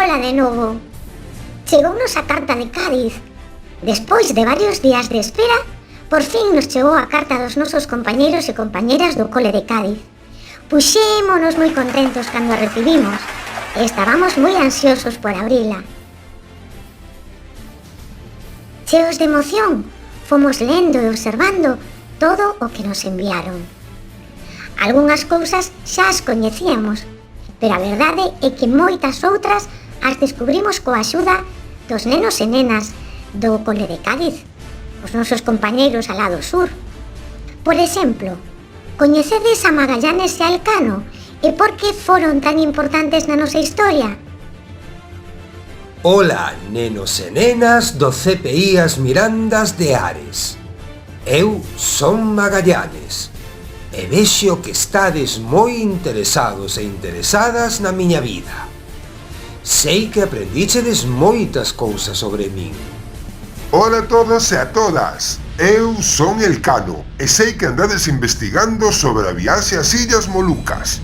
Ola de novo. Chegounos a carta de Cádiz. Despois de varios días de espera, por fin nos chegou a carta dos nosos compañeiros e compañeras do cole de Cádiz. Puxémonos moi contentos cando a recibimos e estábamos moi ansiosos por abrila. Cheos de emoción, fomos lendo e observando todo o que nos enviaron. Algunhas cousas xa as coñecíamos, pero a verdade é que moitas outras as descubrimos coa axuda dos nenos e nenas do cole de Cádiz, os nosos compañeiros alá do sur. Por exemplo, coñecedes a Magallanes e a Elcano e por que foron tan importantes na nosa historia? Ola, nenos e nenas do CPI As Mirandas de Ares. Eu son Magallanes e vexo que estades moi interesados e interesadas na miña vida. Sei que aprendíchedes moitas cousas sobre min. Ola a todos e a todas, eu son Elcano e sei que andades investigando sobre a viaxe ás Illas Molucas.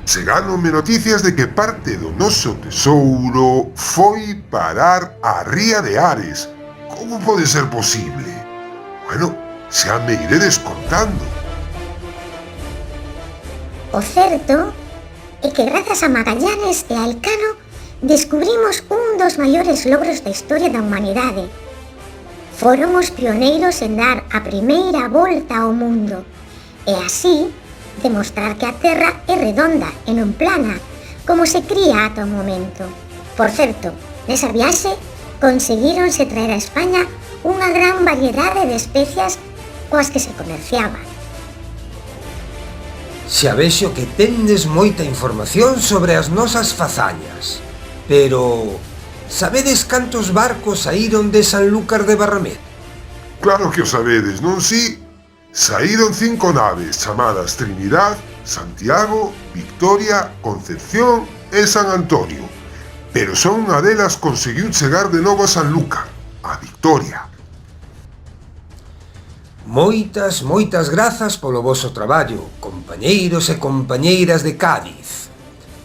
Chegáronme noticias de que parte do noso tesouro foi parar á ría de Ares. Como pode ser posible? Bueno, xa me iredes contando. O certo é que grazas a Magallanes e a Elcano descubrimos un dos maiores logros da historia da humanidade. Foron os pioneiros en dar a primeira volta ao mundo e así demostrar que a Terra é redonda e non plana, como se cría ata o momento. Por certo, nesa viaxe conseguíronse traer a España unha gran variedade de especias coas que se comerciaba. Xa vexo que tendes moita información sobre as nosas fazañas, pero sabedes cantos barcos saíron de Sanlúcar de Barrameda? Claro que o sabedes, non si? Saíron 5 naves chamadas Trinidad, Santiago, Victoria, Concepción e San Antonio. Pero só unha delas conseguiu chegar de novo a Sanlúcar, a Victoria. Moitas grazas polo voso traballo, compañeiros e compañeiras de Cádiz.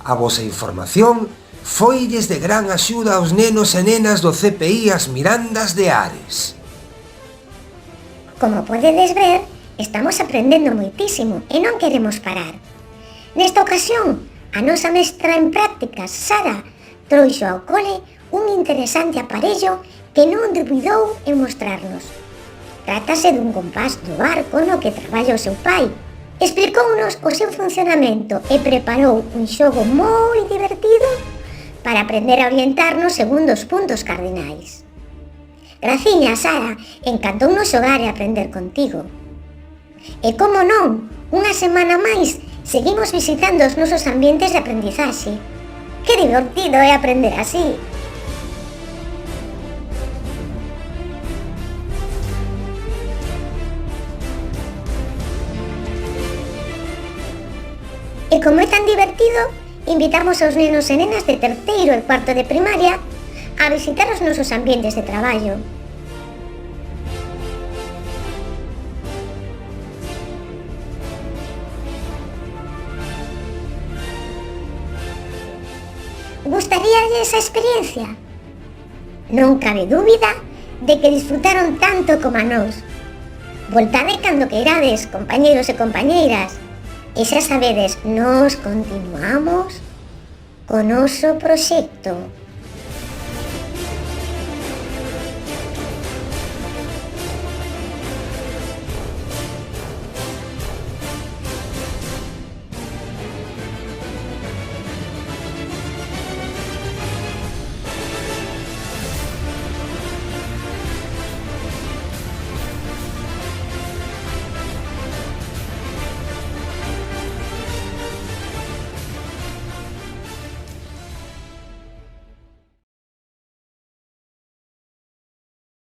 A vosa información foilles de gran axuda aos nenos e nenas do CPI As Mirandas de Ares. Como podedes ver, estamos aprendendo moitísimo e non queremos parar. Nesta ocasión, a nosa mestra en prácticas, Sara, trouxo ao cole un interesante aparello que non dubidou en mostrarnos. Trátase dun compás do barco no que traballa o seu pai. Explicounos o seu funcionamento e preparou un xogo moi divertido para aprender a orientarnos segundo os puntos cardinais. Graciña, Sara, encantounos xogar e aprender contigo. E como non, unha semana máis seguimos visitando os nosos ambientes de aprendizaxe. Que divertido é aprender así. E como é tan divertido, invitamos aos nenos e nenas de terceiro e cuarto de primaria a visitar os nosos ambientes de traballo. Gustaríalle esa experiencia? Non cabe dúbida de que disfrutaron tanto como a nós. Voltade cando queirades, compañeiros e compañeiras. E xa sabedes, nós continuamos co noso proxecto.